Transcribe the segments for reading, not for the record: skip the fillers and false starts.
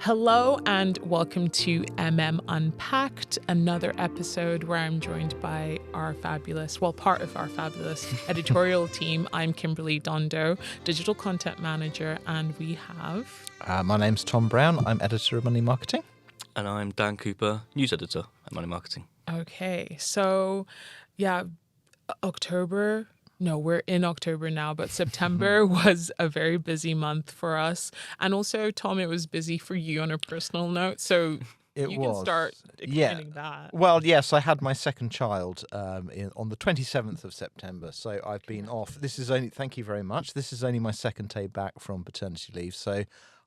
Hello and welcome to Unpacked, another episode where I'm joined by part of our fabulous editorial team. I'm Kimberley Dondo, digital content manager, and we have... My name's Tom Browne. I'm editor of Money Marketing. And I'm Dan Cooper, news editor at Money Marketing. Okay, so we're in October now, but September was a very busy month for us. And also, Tom, it was busy for you on a personal note. So can start explaining that. Well, yes, I had my second child on the 27th of September. So I've been off. Thank you very much. This is only my second day back from paternity leave. So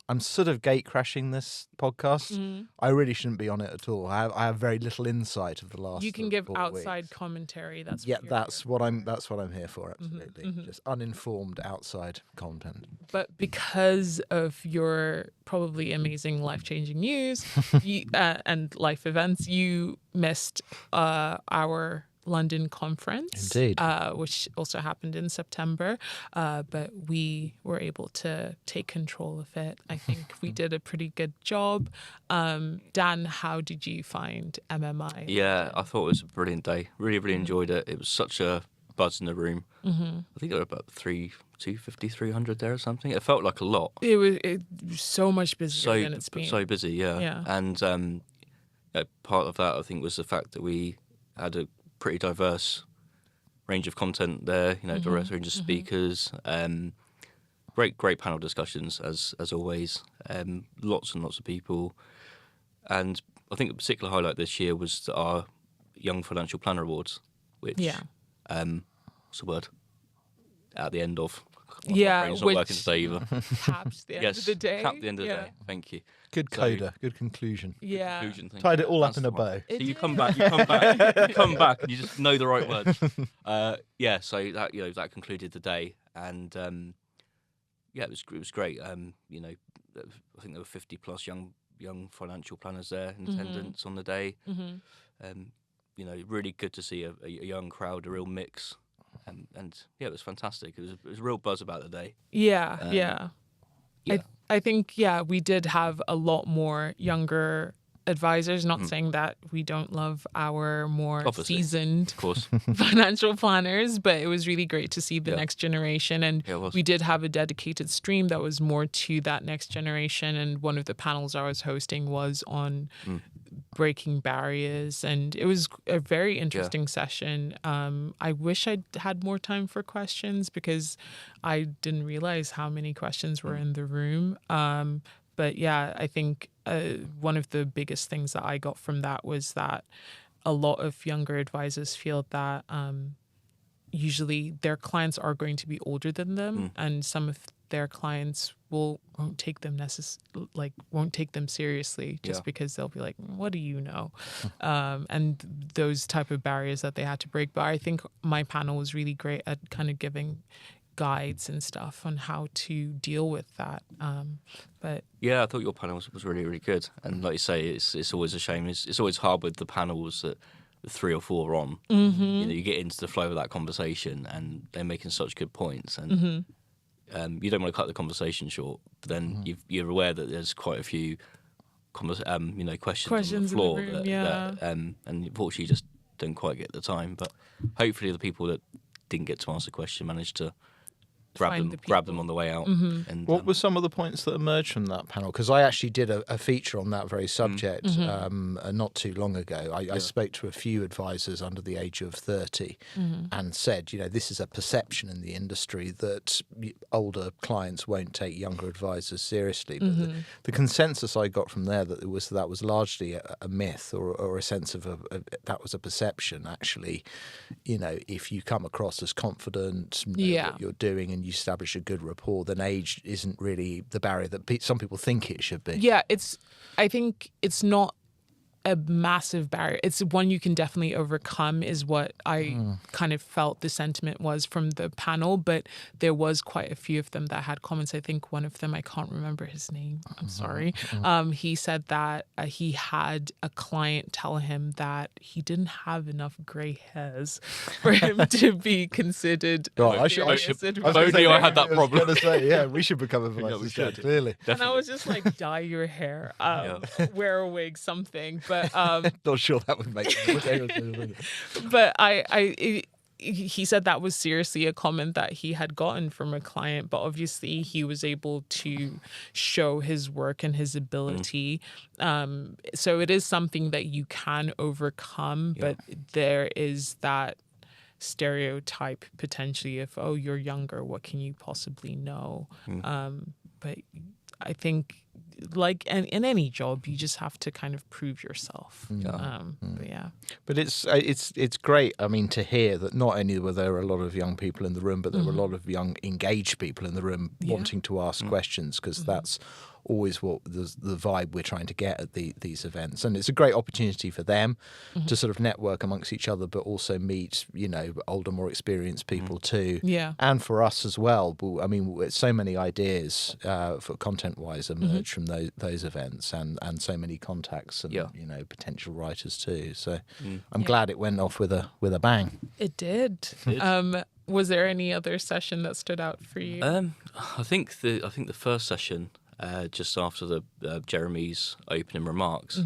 I'm sort of gate crashing this podcast. Mm-hmm. I really shouldn't be on it at all. I have very little insight of the last. You can give outside commentary. That's what I'm here for. Absolutely, just uninformed outside content. But because of your probably amazing life-changing news and life events, you missed our London conference, indeed, which also happened in September, but we were able to take control of it. I think we did a pretty good job. Dan, how did you find MMI? Yeah, I thought it was a brilliant day. Really enjoyed it. It was such a buzz in the room. Mm-hmm. I think there were about 250, 300 there or something. It felt like a lot. It was so much busier than it's been. So busy, yeah. And part of that, I think, was the fact that we had a pretty diverse range of content there, diverse range of speakers, great panel discussions as always, lots and lots of people. And I think a particular highlight this year was our Young Financial Planner Awards, which what's the word? At the end of. My brain's not working today either. Capped the end of the day. Capped the end of the day. Thank you. Good coda, good conclusion. Yeah. Tied it all up in a bow. So you come back, and you just know the right words. So that concluded the day, and it was great. I think there were 50 plus young financial planners there in attendance on the day. Mm-hmm. Really good to see a young crowd, a real mix. And it was fantastic. It was a real buzz about the day. Yeah. I think, we did have a lot more younger advisors, not saying that we don't love our more seasoned of course. financial planners, but it was really great to see the next generation. And we did have a dedicated stream that was more to that next generation. And one of the panels I was hosting was on breaking barriers. And it was a very interesting session. I wish I'd had more time for questions because I didn't realize how many questions were in the room. But I think one of the biggest things that I got from that was that a lot of younger advisors feel that usually their clients are going to be older than them, and some of their clients won't take them seriously just because they'll be like, "What do you know?" And those type of barriers that they had to break. But I think my panel was really great at kind of giving guides and stuff on how to deal with that. But I thought your panel was really, really good. And like you say, it's always a shame. It's always hard with the panels that the 3 or 4 are on. Mm-hmm. You get into the flow of that conversation, and they're making such good points. And you don't want to cut the conversation short. But then you're aware that there's quite a few questions on the floor in the room, and unfortunately you just don't quite get the time. But hopefully the people that didn't get to ask the question managed to grab them on the way out. Mm-hmm. And what were some of the points that emerged from that panel? Because I actually did a feature on that very subject not too long ago. I spoke to a few advisors under the age of 30 and said, this is a perception in the industry that older clients won't take younger advisors seriously. But the consensus I got from there that was largely a myth or a sense of that was a perception. Actually, if you come across as confident, what you're doing, and you establish a good rapport, then age isn't really the barrier that some people think it should be. Yeah, I think it's not a massive barrier. It's one you can definitely overcome, is what I kind of felt the sentiment was from the panel. But there was quite a few of them that had comments. I think one of them, I can't remember his name, I'm sorry. He said that he had a client tell him that he didn't have enough grey hairs for him to be considered. I had that problem. I was going to say, we should become advisors, clearly. Definitely. And I was just like, dye your hair, wear a wig, something. But not sure that would make sense. But he said that was seriously a comment that he had gotten from a client, but obviously he was able to show his work and his ability. So it is something that you can overcome, but there is that stereotype potentially of, oh, you're younger, what can you possibly know? But I think, like in any job, you just have to kind of prove yourself. But it's great. I mean, to hear that not only were there a lot of young people in the room, but there were a lot of young, engaged people in the room wanting to ask questions, because that's always what the vibe we're trying to get at these events. And it's a great opportunity for them to sort of network amongst each other, but also meet, older, more experienced people too. Yeah. And for us as well. I mean, so many ideas for content-wise emerge from those events, and so many contacts and, potential writers too. So I'm glad it went off with a bang. It did. Was there any other session that stood out for you? I think the first session, just after the Jeremy's opening remarks,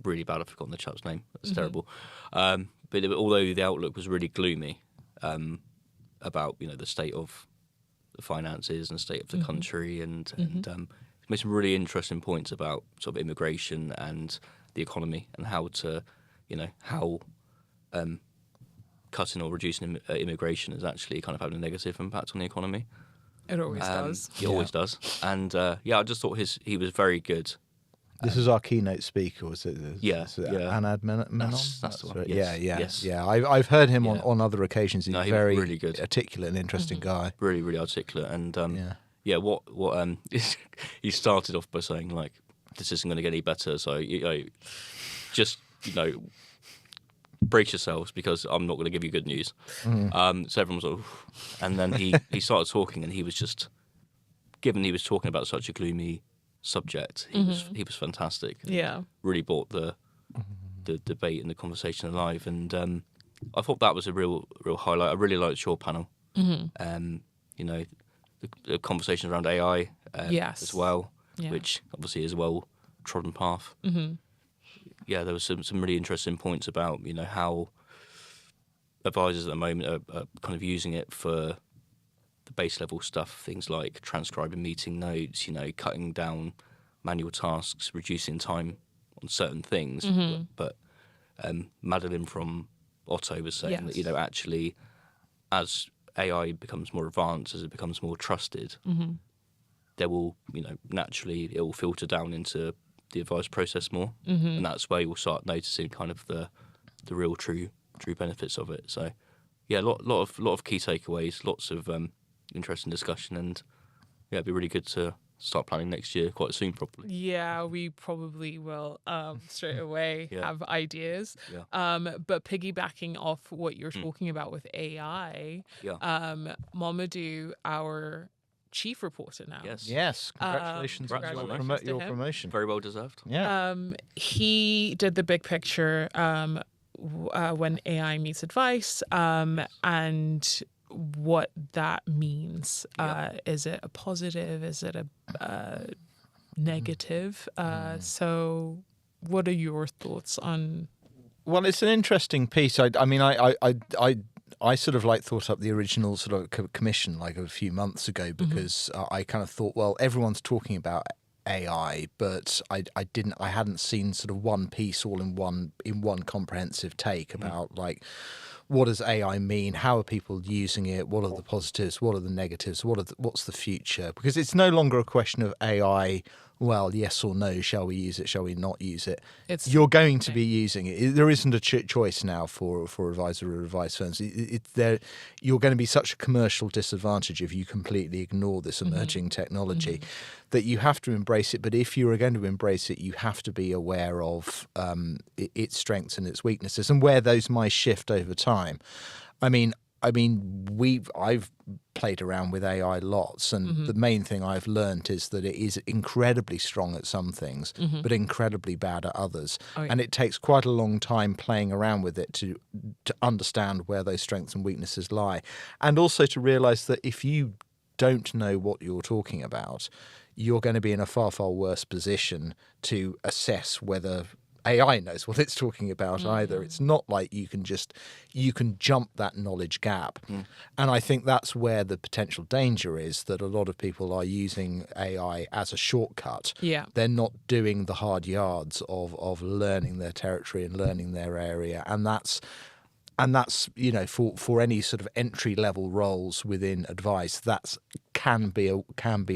really bad, I've forgotten the chap's name. That's terrible. But although the outlook was really gloomy about the state of the finances and the state of the country, and made some really interesting points about sort of immigration and the economy, and how to how cutting or reducing immigration is actually kind of having a negative impact on the economy. It always does. It always does. And I just thought he was very good. This is our keynote speaker, was it? Anad Menon? That's the one. Right. Yes. Yeah. I've heard him on other occasions. He's very really good, articulate and interesting guy. Really, really articulate. And what he started off by saying, like, this isn't going to get any better. So just brace yourselves, because I'm not going to give you good news. So everyone was like, oof. And then he started talking, and he was just, given he was talking about such a gloomy subject, he was fantastic. Yeah, really brought the debate and the conversation alive, and I thought that was a real highlight. I really liked your panel. The conversation around AI as well, which obviously is a well trodden path. Yeah, there was some really interesting points about how advisors at the moment are kind of using it for the base level stuff, things like transcribing meeting notes, cutting down manual tasks, reducing time on certain things. But Madeline from Otto was saying that actually, as AI becomes more advanced, as it becomes more trusted, there will naturally it will filter down into the advice process more, and that's where you'll start noticing kind of the real true benefits of it. So a lot of key takeaways, lots of interesting discussion, and it'd be really good to start planning next year quite soon, probably. Yeah, we probably will straight away have ideas. But piggybacking off what you're talking about with AI, Mamadou, our chief reporter now. Yes. Congratulations on your promotion. Very well deserved. Yeah. He did the big picture when AI meets advice, and what that means. Is it a positive? Is it a negative? So what are your thoughts on? Well, it's an interesting piece. I sort of thought up the original sort of commission like a few months ago, because I kind of thought, well, everyone's talking about AI, but I hadn't seen sort of one piece all in one comprehensive take about like, what does AI mean? How are people using it? What are the positives? What are the negatives? What's the future? Because it's no longer a question of AI well, yes or no, shall we use it, shall we not use it? You're going to be using it. There isn't a choice now for advisor or advice firms. You're going to be such a commercial disadvantage if you completely ignore this emerging technology that you have to embrace it. But if you are going to embrace it, you have to be aware of its strengths and its weaknesses and where those might shift over time. I've played around with AI lots, and the main thing I've learned is that it is incredibly strong at some things, but incredibly bad at others. Oh, yeah. And it takes quite a long time playing around with it to understand where those strengths and weaknesses lie, and also to realize that if you don't know what you're talking about, you're going to be in a far, far worse position to assess whether AI knows what it's talking about either. It's not like you can jump that knowledge gap. And I think that's where the potential danger is, that a lot of people are using AI as a shortcut. Yeah. They're not doing the hard yards of learning their territory and learning their area. And that's for any sort of entry level roles within advice, that's can be a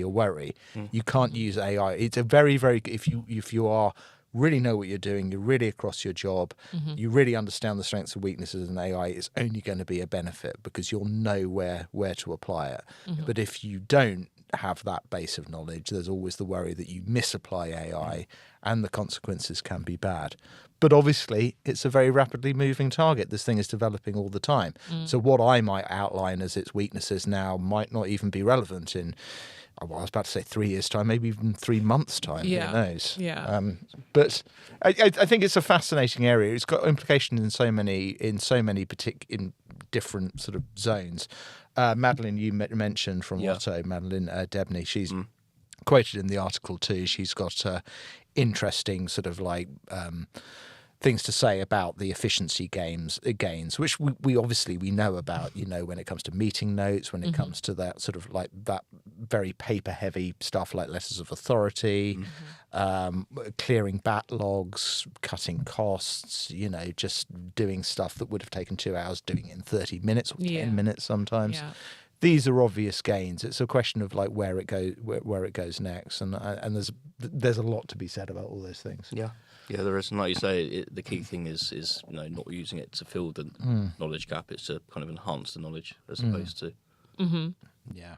worry. You can't use AI. It's a very, very, if you are really know what you're doing, you're really across your job, you really understand the strengths and weaknesses in AI, it's only going to be a benefit because you'll know where to apply it. But if you don't have that base of knowledge, there's always the worry that you misapply AI and the consequences can be bad. But obviously, it's a very rapidly moving target. This thing is developing all the time. So what I might outline as its weaknesses now might not even be relevant in, well, I was about to say 3 years' time, maybe even 3 months' time. Yeah. Who knows? Yeah. But I think it's a fascinating area. It's got implications in so many in different sort of zones. Madeline, you mentioned from Otto, Madeline Debney. She's quoted in the article too. She's got interesting sort of like things to say about the efficiency gains, which we obviously know about, when it comes to meeting notes, when it comes to that sort of like that very paper heavy stuff like letters of authority, clearing backlogs, cutting costs, just doing stuff that would have taken 2 hours, doing it in 30 minutes or 10 minutes sometimes. Yeah. These are obvious gains. It's a question of like where it goes next, and there's a lot to be said about all those things. Yeah, there is. And like you say, the key thing is not using it to fill the knowledge gap. It's to kind of enhance the knowledge as opposed to. Yeah.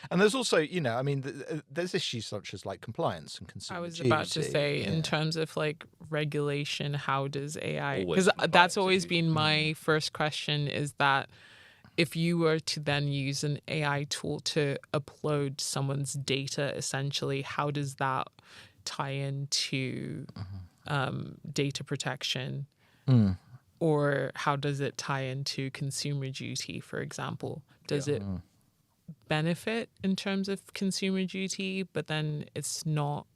And there's also, there's issues such as like compliance and consumer I was about to say, in terms of like regulation, how does AI? Because that's always been my first question, is that if you were to then use an AI tool to upload someone's data, essentially, how does that tie into data protection? Or how does it tie into consumer duty, for example? Does it benefit in terms of consumer duty, but then it's not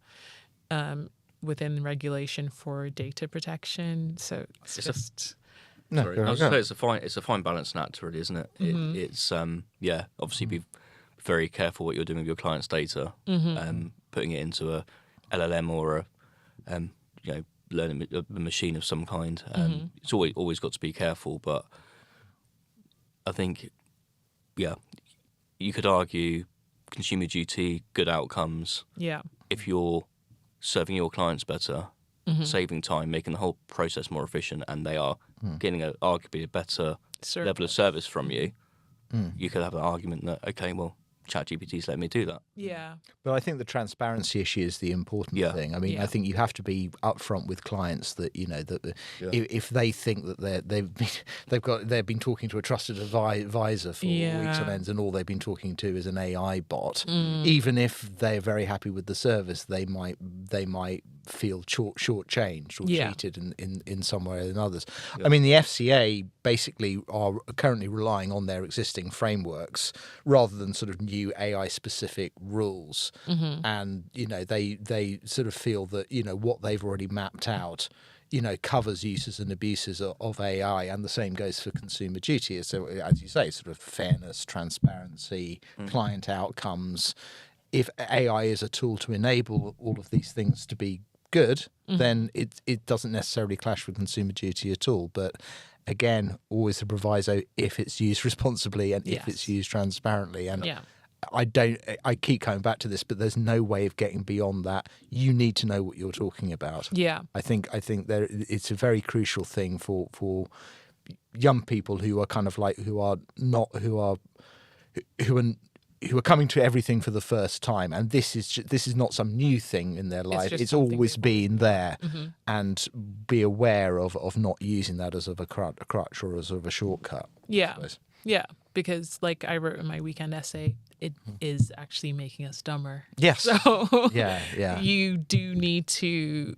within regulation for data protection? So it's Sorry, I was going to say it's a fine balancing act, really, isn't it? It's obviously be very careful what you're doing with your client's data, putting it into a LLM or learning a machine of some kind. It's always got to be careful, but I think you could argue consumer duty, good outcomes. Yeah, if you're serving your clients better. Saving time, making the whole process more efficient, and they are getting arguably a better level of service from you, you could have an argument that, okay, well, ChatGPT's let me do that. Yeah. But I think the transparency issue is the important thing. I mean, I think you have to be upfront with clients that, if they think that they've been talking to a trusted advisor for weeks on end and all they've been talking to is an AI bot, even if they're very happy with the service, they might feel shortchanged or cheated in some way or in others. I mean, the FCA basically are currently relying on their existing frameworks rather than sort of new AI specific rules, and they sort of feel that what they've already mapped out covers uses and abuses of AI, and the same goes for consumer duty. So as you say, sort of fairness, transparency, client outcomes. If AI is a tool to enable all of these things to be good, then it doesn't necessarily clash with consumer duty at all. But again, always a proviso if it's used responsibly and if it's used transparently. And I keep coming back to this, but there's no way of getting beyond that. You need to know what you're talking about. Yeah. I think it's a very crucial thing for young people who are kind of like who are coming to everything for the first time, and this is not some new thing in their life. It's always been there, and be aware of not using that as of a crutch or as of a shortcut. Yeah, yeah. Because like I wrote in my weekend essay, it is actually making us dumber. Yes. So yeah. You do need to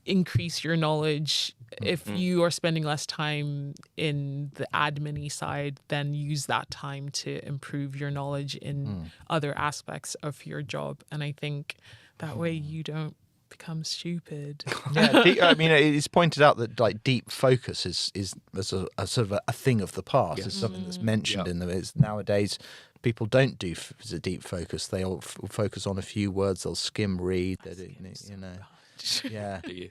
increase your knowledge. If you are spending less time in the admin-y side, then use that time to improve your knowledge in other aspects of your job. And I think that way you don't become stupid. Yeah, I mean, it's pointed out that like deep focus is a sort of a thing of the past. It's something that's mentioned in them. It's nowadays people don't do a deep focus. They'll focus on a few words. They'll skim read. Yeah. Do you?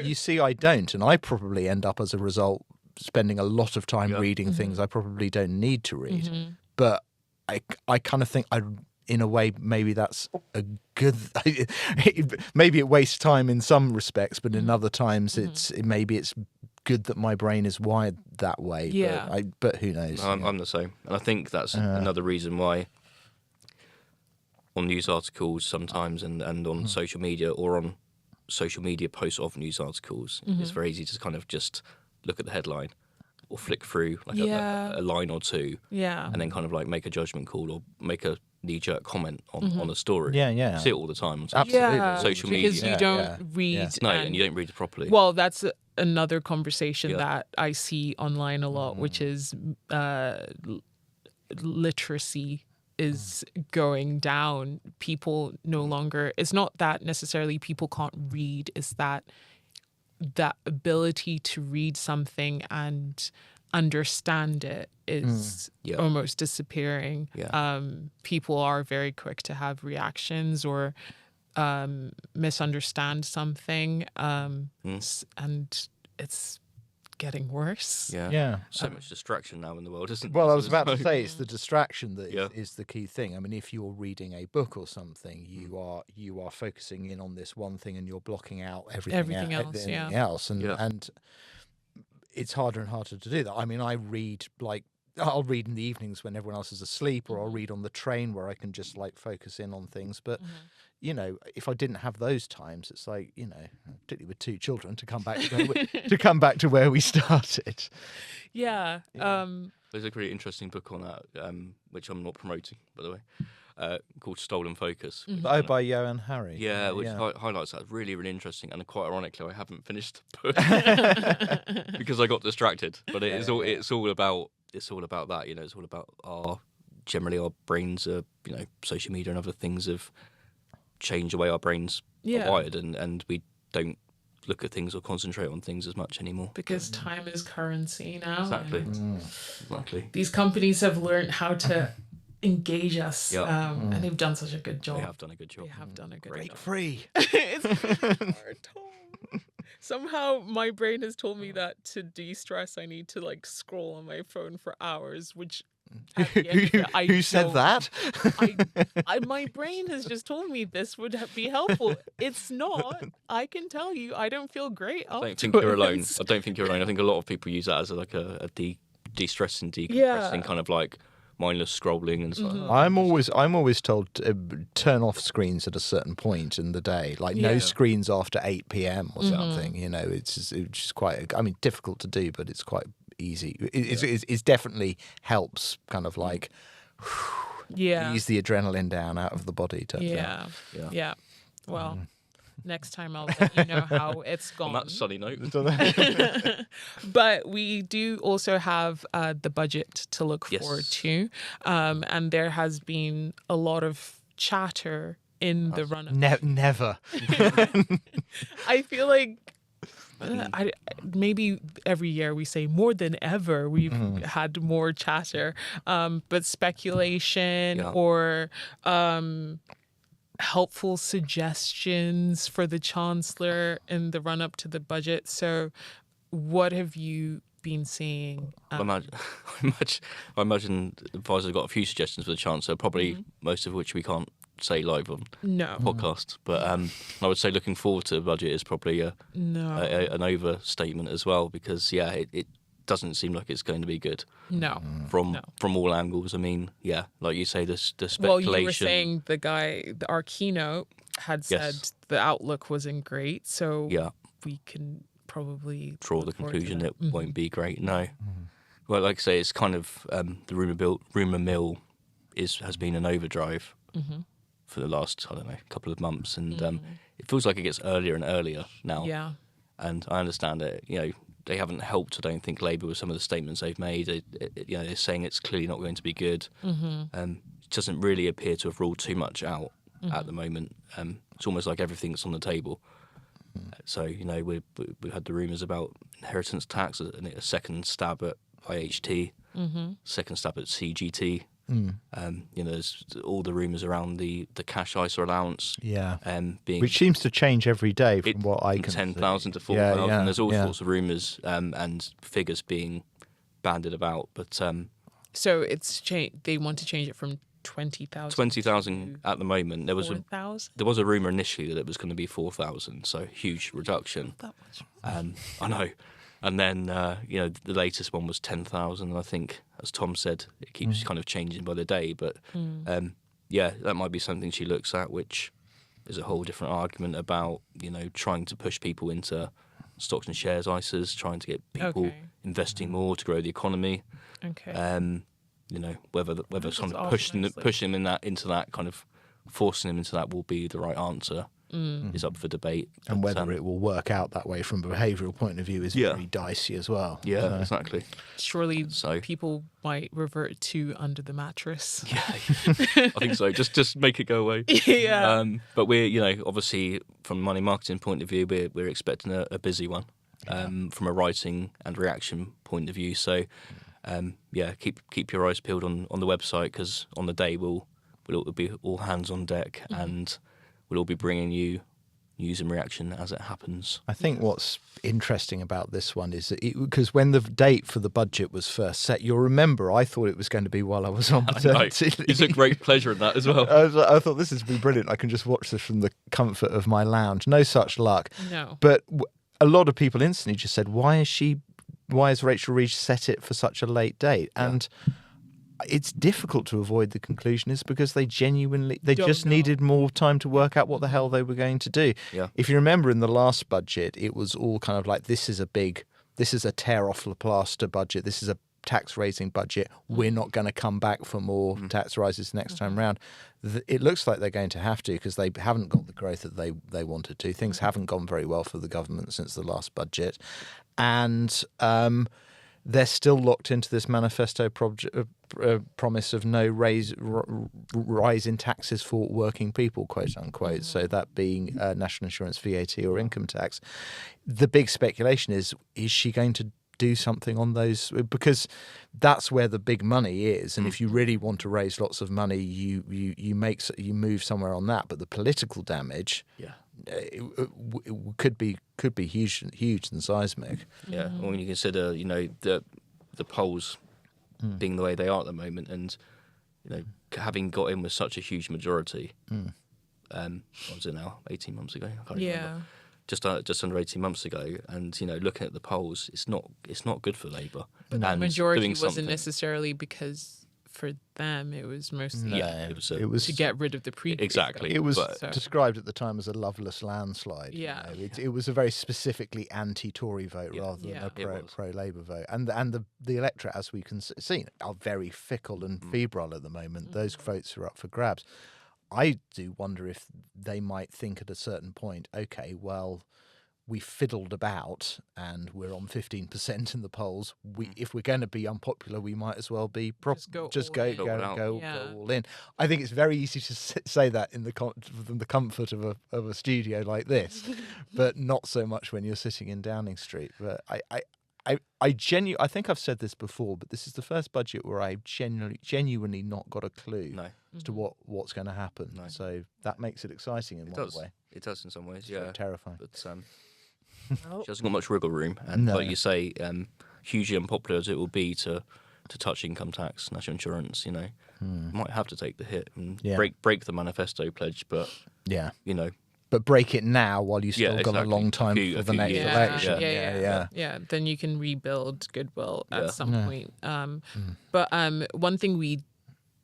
You see, I don't, and I probably end up as a result spending a lot of time reading things I probably don't need to read. But I kind of think in a way, maybe that's a good. Maybe it wastes time in some respects, but in other times, maybe it's good that my brain is wired that way. Yeah. But who knows? I'm the same, and I think that's another reason why on news articles sometimes, and on social media or on social media posts of news articles, it's very easy to kind of just look at the headline or flick through like a line or two, and then kind of like make a judgment call or make a knee-jerk comment on a story. Yeah. You see it all the time on social media. Because you don't read. No, and you don't read it properly. Well, that's another conversation that I see online a lot, which is literacy is going down. People no longer, it's not that necessarily people can't read, it's that ability to read something and understand it is almost disappearing. People are very quick to have reactions or misunderstand something, and it's getting worse. So much distraction now in the world, isn't there? Well, I was about to say it's the distraction that is the key thing. I mean, if you're reading a book or something, you are focusing in on this one thing and you're blocking out everything else. And it's harder and harder to do that. I mean, I'll read in the evenings when everyone else is asleep, or I'll read on the train where I can just like focus in on things. But you know, if I didn't have those times, it's like, you know, particularly with two children, to come back to where we started. Yeah. There's a really interesting book on that, which I'm not promoting, by the way, called Stolen Focus. By Johan Hari. Yeah, which highlights that. Really, really interesting. And quite ironically, I haven't finished the book because I got distracted. But it's all about that. You know, it's all about our brains, social media and other things have changed the way our brains are wired, and we don't look at things or concentrate on things as much anymore. Because time is currency now. Exactly. These companies have learned how to engage us, and they've done such a good job. They have done a good job. Break free. It's hard, Tom. Somehow my brain has told me that to de-stress, I need to like scroll on my phone for hours, which who said that? My brain has just told me this would be helpful. It's not. I can tell you, I don't feel great. I don't think you're alone. I don't think you're alone. I think a lot of people use that as like a de-stressing, decompressing kind of like mindless scrolling and stuff. I'm always told to turn off screens at a certain point in the day, like no screens after 8 p.m. or something. You know, it's just quite. I mean, difficult to do, but it's quite easy. It definitely helps, kind of like ease the adrenaline down out of the body. Yeah. Well. Next time I'll let you know how it's gone. On that sunny note. But we do also have the budget to look forward to. And there has been a lot of chatter in the run-up. Never. I feel like maybe every year we say more than ever we've had more chatter. But speculation or... helpful suggestions for the Chancellor in the run-up to the budget. So what have you been seeing? I imagine advisors have got a few suggestions for the Chancellor, probably most of which we can't say live on podcast. But I would say looking forward to the budget is probably an overstatement as well, because it doesn't seem like it's going to be good. From all angles. I mean, like you say, the speculation. Well, you were saying our keynote had said the outlook wasn't great, so we can probably draw the conclusion it won't be great. No. Well, like I say, it's kind of the rumour mill has been an overdrive for the last, I don't know, couple of months, and it feels like it gets earlier and earlier now. Yeah. And I understand that, they haven't helped, I don't think, Labour with some of the statements they've made. They're saying it's clearly not going to be good. It doesn't really appear to have ruled too much out at the moment. It's almost like everything's on the table. So, we had the rumours about inheritance tax, a second stab at IHT, second stab at CGT. There's all the rumours around the cash ISA allowance. Which seems to change every day from what I can 10,000 to 4,000. There's all sorts of rumours and figures being bandied about. But so it's they want to change it from 20,000. 20,000 at the moment. There was 4,000? There was a rumour initially that it was going to be 4,000, so huge reduction. That much. I know. And then, the latest one was 10,000. And I think, as Tom said, it keeps kind of changing by the day. But, that might be something she looks at, which is a whole different argument about, trying to push people into stocks and shares ISAs, trying to get people investing more to grow the economy. Okay. Whether kind of pushing them into that kind of forcing them into that will be the right answer. Is up for debate. And whether it will work out that way from a behavioural point of view is very dicey as well. Yeah, exactly. Surely people might revert to under the mattress. Yeah, I think so. Just make it go away. Yeah. But we're, obviously, from a money marketing point of view, we're expecting a busy one from a writing and reaction point of view. So, keep your eyes peeled on the website, because on the day we'll be all hands on deck and we'll all be bringing you news and reaction as it happens. I think what's interesting about this one is that because when the date for the budget was first set, you'll remember I thought it was going to be while I was on maternity leave. You took great pleasure in that as well. I thought this is be brilliant. I can just watch this from the comfort of my lounge. No such luck. No. But a lot of people instantly just said, why has Rachel Reed set it for such a late date? And it's difficult to avoid the conclusion is because they just needed more time to work out what the hell they were going to do. Yeah. If you remember in the last budget, it was all kind of like, this is a tear off the plaster budget. This is a tax raising budget. We're not going to come back for more tax rises next time round. It looks like they're going to have to, because they haven't got the growth that they wanted to. Things haven't gone very well for the government since the last budget. And they're still locked into this manifesto promise of no rise in taxes for working people, quote unquote. So that being national insurance, VAT, or income tax. The big speculation is she going to do something on those? Because that's where the big money is. And if you really want to raise lots of money, you move somewhere on that. But the political damage, it could be huge and seismic. Yeah, when you consider, the polls being the way they are at the moment, and having got in with such a huge majority. What was it now? 18 months ago? I can't remember. Just under 18 months ago, and looking at the polls, it's not good for Labour. But the majority wasn't necessarily because for them it was mostly it was to get rid of the previous. Exactly. It was described at the time as a loveless landslide. Yeah, it was a very specifically anti-Tory vote rather than a pro-Labour vote. And the electorate, as we can see, are very fickle and febrile at the moment. Those votes are up for grabs. I do wonder if they might think at a certain point, okay, well, we fiddled about and we're on 15% in the polls. If we're going to be unpopular, we might as well be go all in. I think it's very easy to say that from the comfort of a studio like this, but not so much when you're sitting in Downing Street. But I think I've said this before, but this is the first budget where I genuinely not got a clue as to what's going to happen. No. So that makes it exciting in one way. It does in some ways, it's terrifying. But she hasn't got much wriggle room, and like you say, hugely unpopular as it will be to touch income tax, national insurance, you might have to take the hit and break the manifesto pledge, but but break it now while you still got a long time for the next election. Yeah. Then you can rebuild goodwill at some point. But one thing we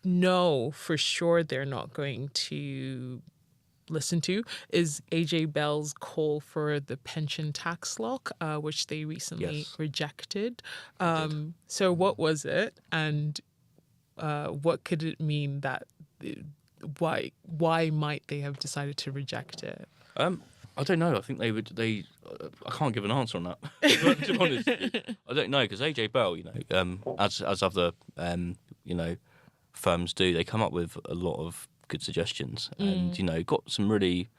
know for sure they're not going to listen to is AJ Bell's call for the pension tax lock, which they recently rejected. So what was it, and what could it mean that why might they have decided to reject it? I don't know. I think I can't give an answer on that. To be honest, I don't know, because AJ Bell, as other firms do, they come up with a lot of good suggestions, and got some really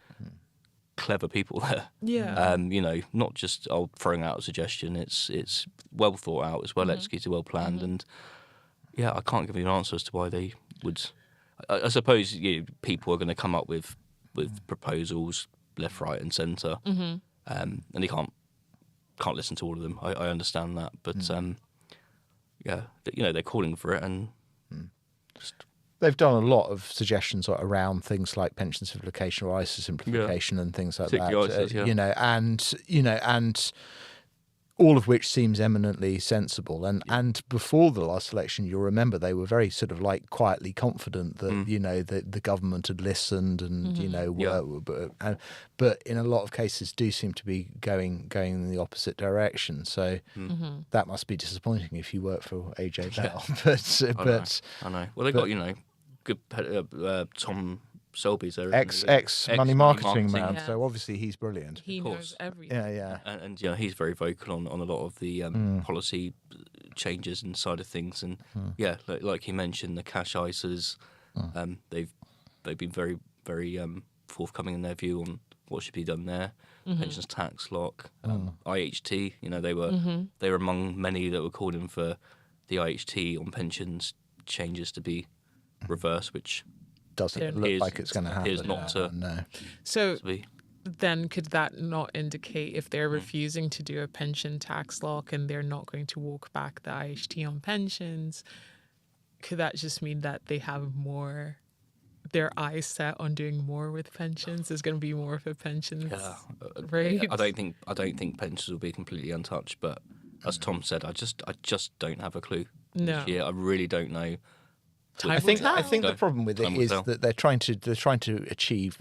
clever people there. Yeah. Not just throwing out a suggestion. It's well thought out. It's well executed, well planned, and I can't give you an answer as to why they would. I suppose people are going to come up with proposals left, right, and centre, and they can't listen to all of them. I understand that, but they're calling for it, and they've done a lot of suggestions around things like pension simplification or ISA simplification and things like that. ISAs, and all of which seems eminently sensible. And before the last election, you'll remember they were very sort of like quietly confident that the government had listened and but in a lot of cases do seem to be going in the opposite direction. So that must be disappointing if you work for AJ Bell. I know. Well, they got good Tom Selby's there, ex money marketing man. So obviously he's brilliant. He knows everything. And he's very vocal on a lot of the policy changes and side of things. And like he mentioned, the cash ISAs, they've been very very forthcoming in their view on what should be done there. Pensions tax lock, IHT. They were among many that were calling for the IHT on pensions changes to be reversed, which doesn't look like it's going to happen. Is not to. No. So then could that not indicate, if they're refusing to do a pension tax lock and they're not going to walk back the IHT on pensions, could that just mean that they have their eyes set on doing more with pensions? There's going to be more for pensions, right? I don't think pensions will be completely untouched, but as Tom said, I just don't have a clue. No. I really don't know. I think the problem with it is that they're trying to achieve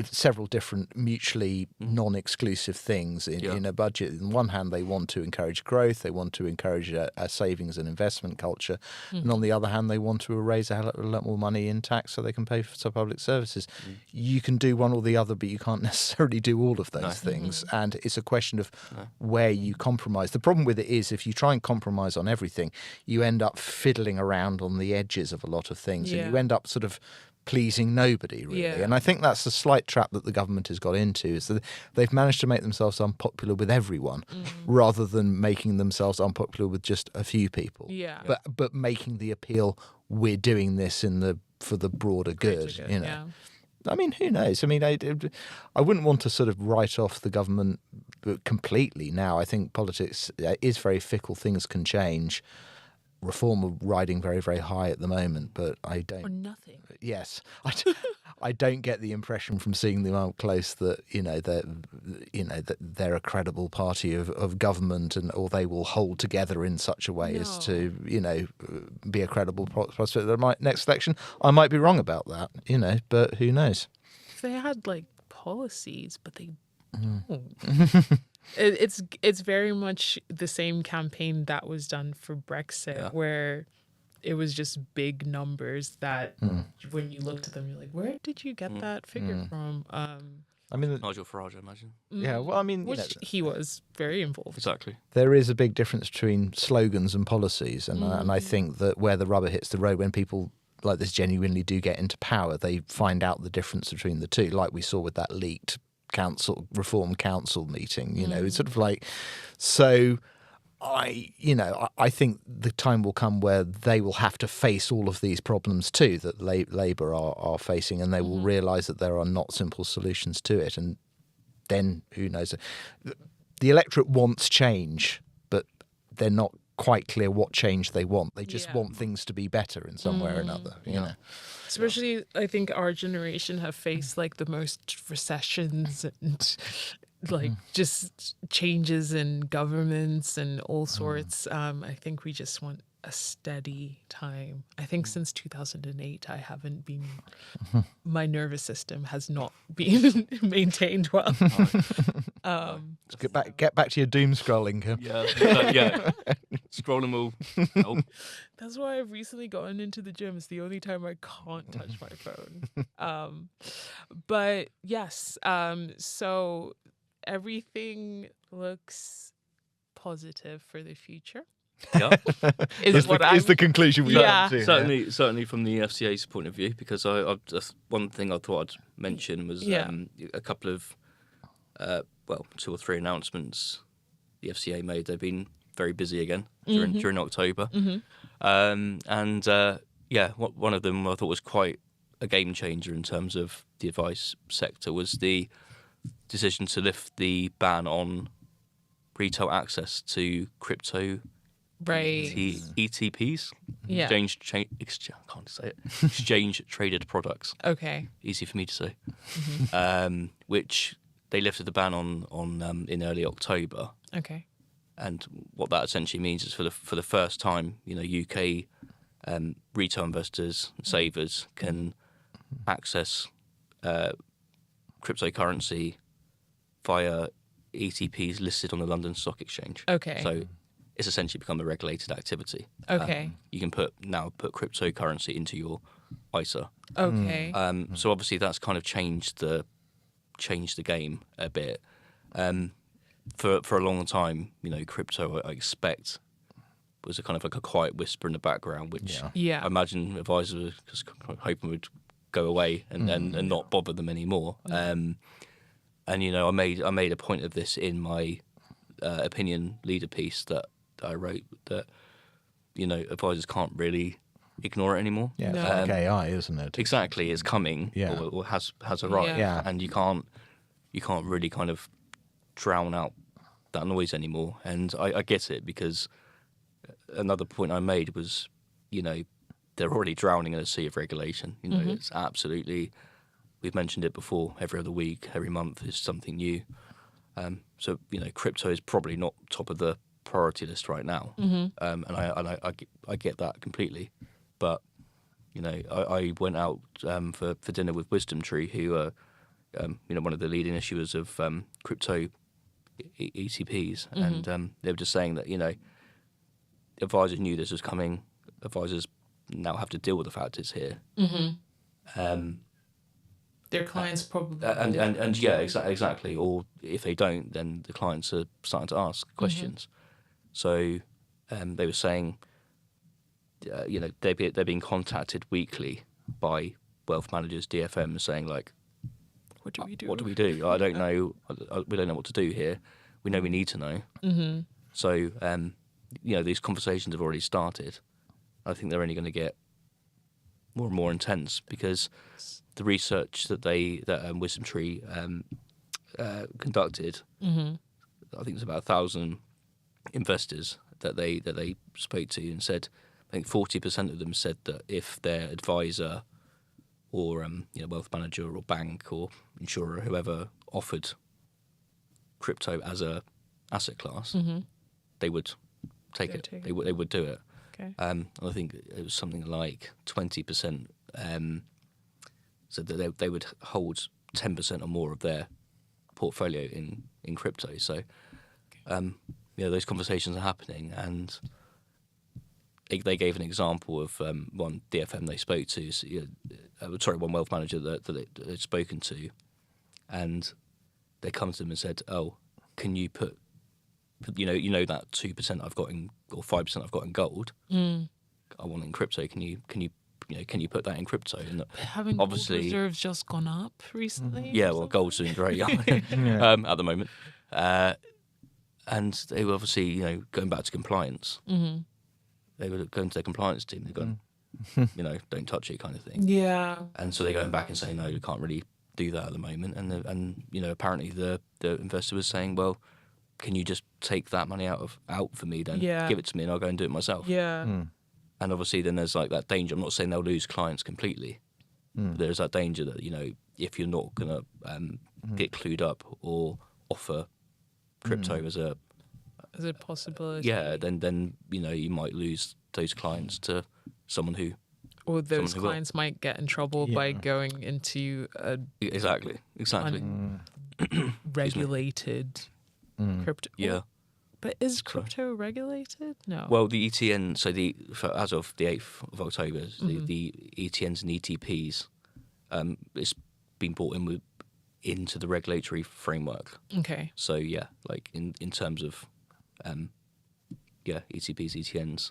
several different mutually non-exclusive things in a budget. On one hand, they want to encourage growth, they want to encourage a savings and investment culture, and on the other hand, they want to raise a lot more money in tax so they can pay for public services. You can do one or the other, but you can't necessarily do all of those things, and it's a question of where you compromise. The problem with it is if you try and compromise on everything, you end up fiddling around on the edges of a lot of things, and you end up sort of pleasing nobody, really. And I think that's the slight trap that the government has got into, is that they've managed to make themselves unpopular with everyone rather than making themselves unpopular with just a few people. But making the appeal, we're doing this for the broader good. I mean, who knows? I mean, I wouldn't want to sort of write off the government completely now. I think politics is very fickle. Things can change. Reform are riding very, very high at the moment, but I don't. Or nothing. Yes, I don't get the impression from seeing them up close that that they're a credible party of government, or they will hold together in such a way as to be a credible prospect. That next election, I might be wrong about that, but who knows? They had policies, but they don't. It's very much the same campaign that was done for Brexit, where it was just big numbers that when you looked at them, you're like, where did you get that figure from? I mean, Nigel Farage, I imagine. Yeah, well, I mean, which he was very involved. Exactly. There is a big difference between slogans and policies, and I think that where the rubber hits the road, when people like this genuinely do get into power, they find out the difference between the two, like we saw with that leaked reform council meeting. It's sort of like, so I think the time will come where they will have to face all of these problems too that Labour are facing, and they will realise that there are not simple solutions to it, and then who knows? The electorate wants change, but they're not quite clear what change they want. They just want things to be better in some way or another. You know. Especially, I think our generation have faced like the most recessions and like just changes in governments and all sorts. I think we just want a steady time. I think since 2008, I haven't been. My nervous system has not been maintained well. Get back to your doom scrolling, Kim. Yeah. Scrolling will help. That's why I've recently gotten into the gym. It's the only time I can't touch my phone. But yes, so everything looks positive for the future. Yeah, is the conclusion we Yeah. come to. Certainly from the FCA's point of view, because I just one thing I thought I'd mention was a couple of 2 or 3 announcements the FCA made. They've been very busy again during October, and one of them I thought was quite a game changer in terms of the advice sector was the decision to lift the ban on retail access to crypto. ETPs, exchange traded products. Okay, easy for me to say. Which they lifted the ban on in early October. Okay, and what that essentially means is for the first time, UK retail investors, savers can access cryptocurrency via ETPs listed on the London Stock Exchange. Okay, so it's essentially become a regulated activity. Okay. You can put cryptocurrency into your ISA. Okay. So obviously that's kind of changed the game a bit. For a long time, crypto I expect was a kind of like a quiet whisper in the background, which I imagine advisors were just hoping would go away and not bother them anymore. And I made a point of this in my opinion leader piece that I wrote, that advisors can't really ignore it anymore. Yeah, it's like AI, isn't it? Exactly, it's coming, or has arrived, and you can't really kind of drown out that noise anymore. And I get it, because another point I made was, they're already drowning in a sea of regulation. It's absolutely, we've mentioned it before, every other week, every month is something new. So crypto is probably not top of the priority list right now, and I get that completely. But I went out for dinner with Wisdom Tree, who are one of the leading issuers of crypto ETPs, and they were just saying that advisors knew this was coming. Advisors now have to deal with the fact it's here. Their clients probably exactly. Or if they don't, then the clients are starting to ask questions. So they were saying, they're being contacted weekly by wealth managers, DFMs, saying like, what do we do? What do we do? I don't know. We don't know what to do here. We know we need to know. So these conversations have already started. I think they're only going to get more and more intense, because the research that Wisdom Tree conducted, I think it's about 1,000 investors that they spoke to, and said, I think 40% of them said that if their advisor or wealth manager or bank or insurer, whoever, offered crypto as a asset class, they would take it. They would do it. Okay. And I think it was something like 20%. Said that they would hold 10% or more of their portfolio in crypto. So, those conversations are happening, and they gave an example of one DFM they spoke to. One wealth manager that they'd spoken to, and they come to them and said, "Oh, can you put, that 2% I've got in, or 5% I've got in gold, I want in crypto. Can you put that in crypto?" And haven't obviously gold reserves just gone up recently? Yeah, well, gold's doing great at the moment, and they were obviously going back to compliance. They were going to their compliance team. They're going, don't touch it, kind of thing. Yeah. And so they're going back and saying, no, you can't really do that at the moment. And apparently the investor was saying, well, can you just take that money out for me then? Yeah. Give it to me and I'll go and do it myself. Yeah. And obviously then there's like that danger. I'm not saying they'll lose clients completely. But there's that danger that, if you're not going to get clued up or offer crypto as a possibility. Yeah, then you might lose those clients to someone who... Or those clients might get in trouble by going into a... Exactly. Regulated crypto. Yeah. But is crypto regulated? No. Well, the ETN, as of the 8th of October, the ETNs and ETPs, it's been brought into the regulatory framework. Okay. So, yeah, like in terms of, ETPs, ETNs.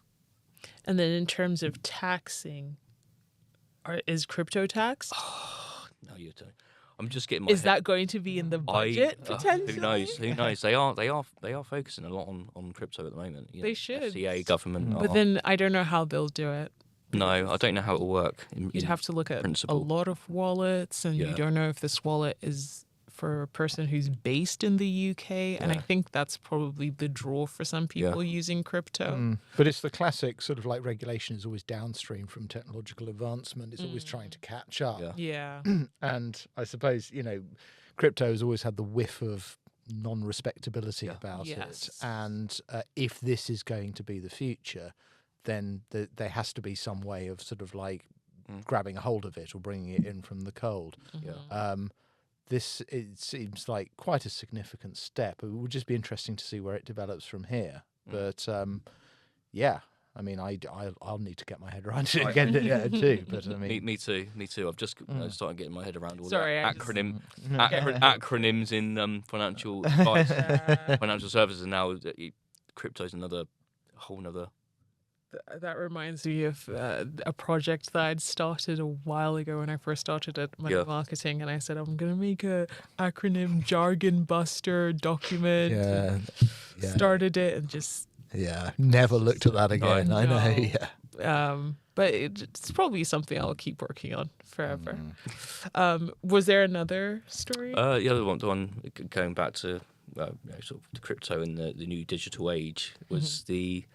And then in terms of taxing, is crypto taxed? No, you're doing... I'm just getting my Is that going to be in the budget potentially? Who knows? They are focusing a lot on crypto at the moment. They should. FCA, government. But then I don't know how they'll do it. No, I don't know how it will work. You'd have to look at principle. a lot of wallets, and you don't know if this wallet is for a person who's based in the UK. And I think that's probably the draw for some people using crypto. But it's the classic sort of like regulation is always downstream from technological advancement. It's always trying to catch up. Yeah. And I suppose, crypto has always had the whiff of non-respectability about it. And if this is going to be the future, then there has to be some way of sort of like grabbing a hold of it or bringing it in from the cold. It seems like quite a significant step. It would just be interesting to see where it develops from here. But I mean, I'll need to get my head around it again too. But I mean, me too. I've just started getting my head around all acronyms in financial advice, financial services, and now crypto's a whole nother. That reminds me of a project that I'd started a while ago when I first started at Money Marketing, and I said I'm going to make a acronym jargon buster document. Started it and just never looked at that again. I know. But it's probably something I'll keep working on forever. Was there another story? The other one going back to sort of the crypto and the new digital age was the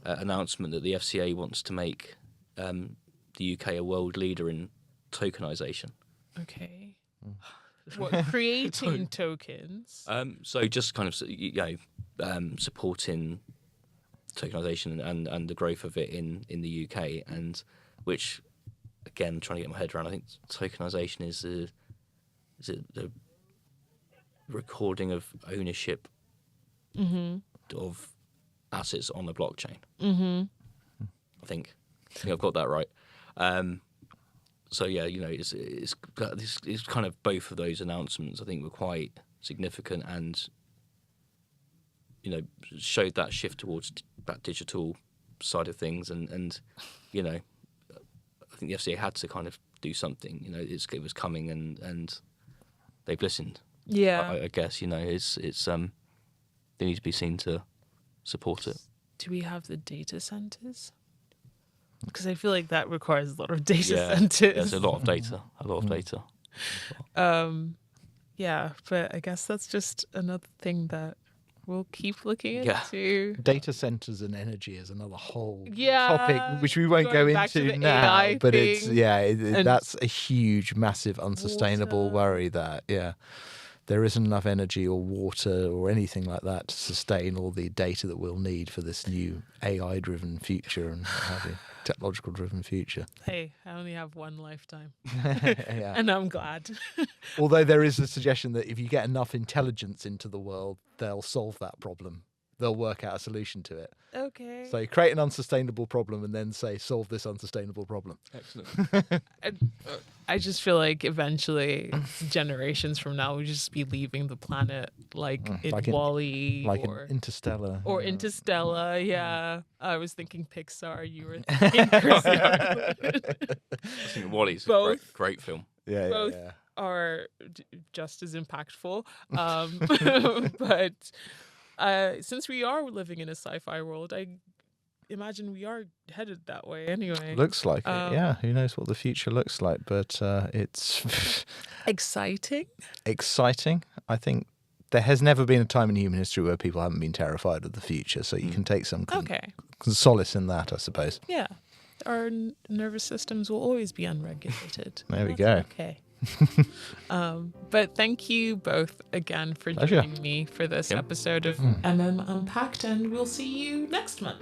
announcement that the FCA wants to make the UK a world leader in tokenisation. Okay. What, creating tokens? So just kind of supporting tokenisation and the growth of it in the UK, and which again trying to get my head around. I think tokenisation is the recording of ownership of assets on the blockchain. I think I've got that right. So it's kind of both of those announcements I think were quite significant and showed that shift towards that digital side of things, and I think the FCA had to kind of do something. It was coming and they've listened. I guess it's they need to be seen to support it. Do we have the data centers? Because I feel like that requires a lot of data centers. There's a lot of data. But I guess that's just another thing that we'll keep looking into. Data centers and energy is another whole topic, which we won't go into now. AI but thing. It's that's a huge, massive, unsustainable worry that there isn't enough energy or water or anything like that to sustain all the data that we'll need for this new AI-driven future and technological-driven future. Hey, I only have one lifetime. And I'm glad. Although there is a suggestion that if you get enough intelligence into the world, they'll solve that problem. They'll work out a solution to it. Okay. So create an unsustainable problem and then say, solve this unsustainable problem. Excellent. I just feel like eventually, generations from now, we'll just be leaving the planet like in WALL-E. Like in Interstellar. Or Interstellar, I was thinking Pixar, you were thinking Chris. I think WALL-E's a great film. Both are just as impactful. But since we are living in a sci-fi world, I imagine we are headed that way anyway. Looks like it, Who knows what the future looks like, but it's... Exciting? Exciting. I think there has never been a time in human history where people haven't been terrified of the future. So you can take some solace in that, I suppose. Yeah. Our nervous systems will always be unregulated. There we go. Okay. But thank you both again for joining me for this episode of MM Unpacked, and we'll see you next month.